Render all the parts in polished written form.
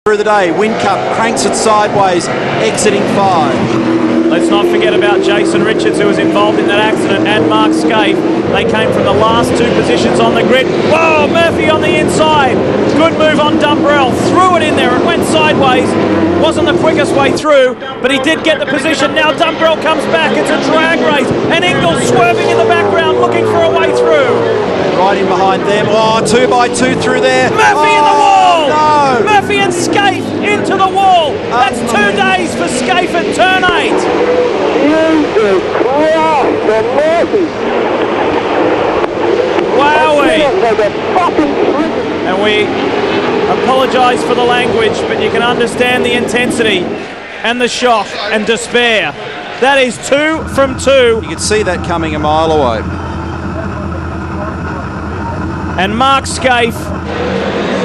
through the day. Whincup cranks it sideways, exiting 5. Let's not forget about Jason Richards, who was involved in that accident, and Mark Skaife. They came from the last 2 positions on the grid. Whoa, Murphy on the inside. Good move on Dumbrell. Threw it in there. It went sideways. Wasn't the quickest way through, but he did get the position. Now Dumbrell comes back. It's a drag race. And Ingles swerving in the background, looking for a way through. And right in behind them. Oh, 2 by 2 through there. Murphy in the wall. No. Murphy and Skaife into the wall. That's 2 days for Skaife at turn 8. Wowee. And we apologise for the language, but you can understand the intensity and the shock and despair. That is 2 from 2. You could see that coming a mile away. And Mark Skaife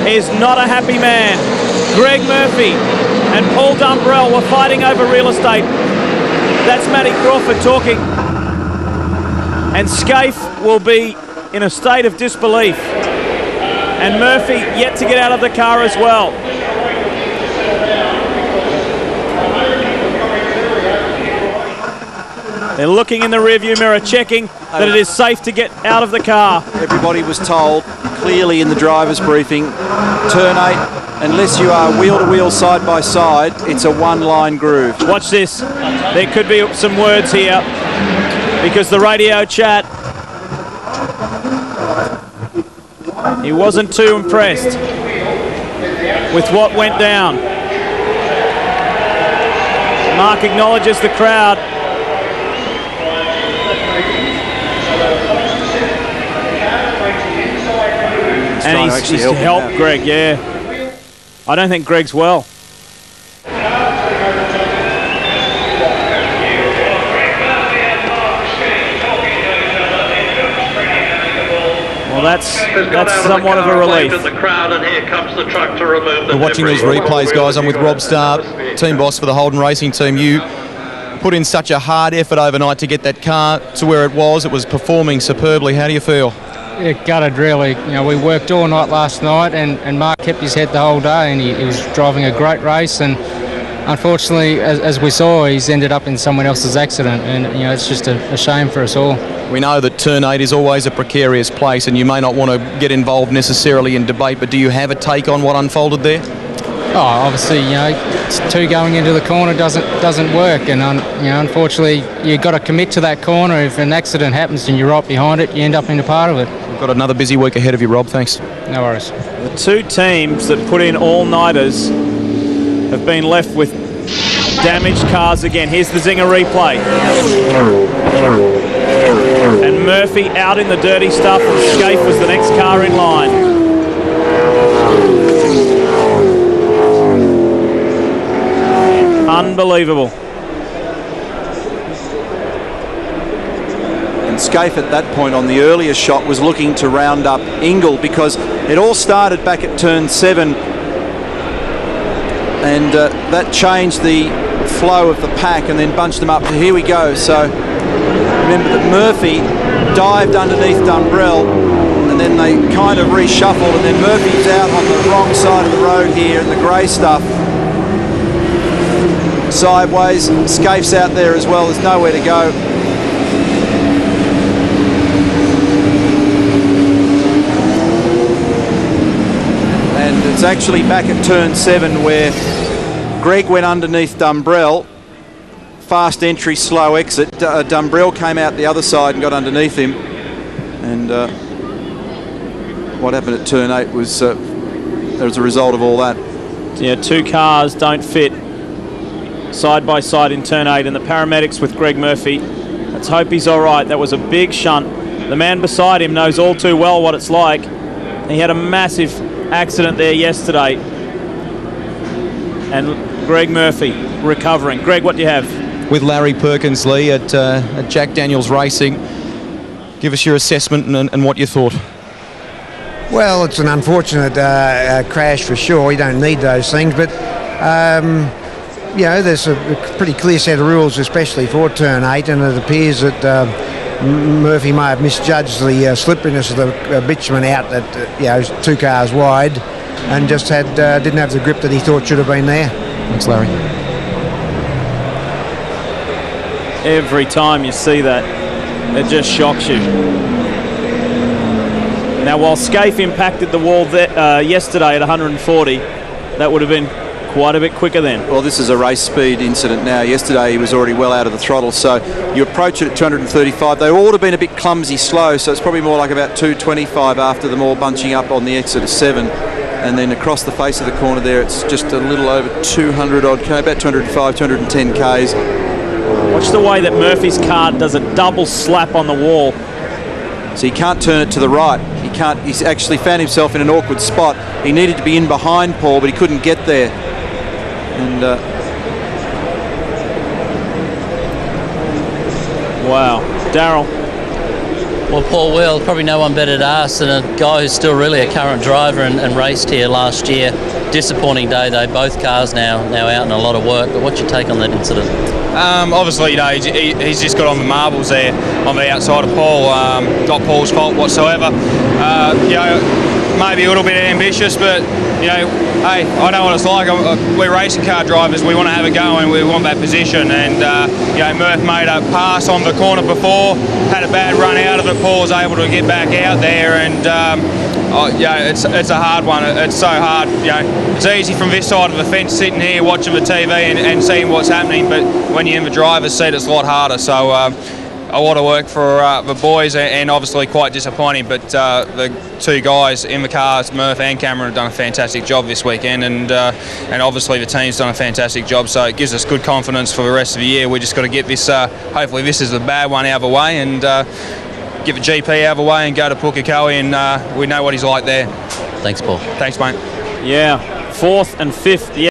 is not a happy man. Greg Murphy and Paul Dumbrell were fighting over real estate. That's Matty Crawford talking. And Skaife will be in a state of disbelief. And Murphy yet to get out of the car as well. They're looking in the rearview mirror, checking that it is safe to get out of the car. Everybody was told clearly in the driver's briefing, turn 8, unless you are wheel-to-wheel side-by-side, it's a one-line groove. Watch this. There could be some words here because the radio chat, he wasn't too impressed with what went down. Mark acknowledges the crowd. And he's helped Greg, yeah. I don't think Greg's well. Well, that's somewhat of a relief. We're watching these replays, guys. I'm with Rob Starr, team boss for the Holden Racing team. You put in such a hard effort overnight to get that car to where it was. It was performing superbly. How do you feel? Yeah, gutted really. You know, we worked all night last night and Mark kept his head the whole day and he was driving a great race, and unfortunately, as we saw, he's ended up in someone else's accident, and you know, it's just a shame for us all. We know that turn 8 is always a precarious place and you may not want to get involved necessarily in debate, but do you have a take on what unfolded there? Oh, obviously, you know, 2 going into the corner doesn't work, and you know, unfortunately, you've got to commit to that corner. If an accident happens and you're right behind it, you end up in a part of it. We've got another busy week ahead of you, Rob. Thanks. No worries. The 2 teams that put in all-nighters have been left with damaged cars again. Here's the Zinger replay. And Murphy out in the dirty stuff, and Skaife was the next car in line. Unbelievable. And Skaife at that point on the earlier shot was looking to round up Ingle, because it all started back at turn 7 and that changed the flow of the pack and then bunched them up. So here we go. So remember that Murphy dived underneath Dumbrell and then they kind of reshuffled, and then Murphy's out on the wrong side of the road here in the grey stuff. Sideways, Skaife's out there as well, there's nowhere to go. And it's actually back at turn 7 where Greg went underneath Dumbrell. Fast entry, slow exit. Dumbrell came out the other side and got underneath him. And what happened at turn 8 was as a result of all that. Yeah, 2 cars don't fit side by side in turn 8, and the paramedics with Greg Murphy. Let's hope he's all right. That was a big shunt. The man beside him knows all too well what it's like. He had a massive accident there yesterday. And Greg Murphy recovering. Greg, what do you have? With Larry Perkins Lee at Jack Daniels Racing. Give us your assessment and what you thought. Well, it's an unfortunate crash for sure. You don't need those things, but you know, there's a pretty clear set of rules, especially for turn 8, and it appears that Murphy may have misjudged the slipperiness of the bitumen out at 2 cars wide. and just didn't have the grip that he thought should have been there. Thanks, Larry. Every time you see that, it just shocks you. Now, while Skaife impacted the wall yesterday at 140, that would have been quite a bit quicker then. Well, this is a race speed incident now. Yesterday he was already well out of the throttle, so you approach it at 235. They all would have been a bit clumsy slow, so it's probably more like about 225 after them all bunching up on the exit of 7. And then across the face of the corner there, it's just a little over 200 odd k, about 205, 210 k's. Watch the way that Murphy's car does a double slap on the wall. So he can't turn it to the right. He can't. He's actually found himself in an awkward spot. He needed to be in behind Paul, but he couldn't get there. And wow, Darryl. Well, Paul Wheel, probably no one better to ask than a guy who's still really a current driver and raced here last year. Disappointing day though, both cars now out in a lot of work. But what's your take on that incident? Obviously, you know, he's just got on the marbles there on the outside of Paul. Not Paul's fault whatsoever. You know, maybe a little bit ambitious, but you know, hey, I know what it's like. We're racing car drivers. We want to have a go and we want that position. And you know, Murph made a pass on the corner before, had a bad run out of it. Paul was able to get back out there, and yeah, it's a hard one. It's so hard. You know, it's easy from this side of the fence, sitting here watching the TV and seeing what's happening, but when you're in the driver's seat, it's a lot harder. So a lot of work for the boys, and obviously quite disappointing, but the two guys in the cars, Murph and Cameron, have done a fantastic job this weekend, and obviously the team's done a fantastic job, so it gives us good confidence for the rest of the year. We just got to get this, hopefully this is the bad one out of the way, and get the GP out of the way and go to Pukekohe, and we know what he's like there. Thanks, Paul. Thanks, mate. Yeah, 4th and 5th. Yeah.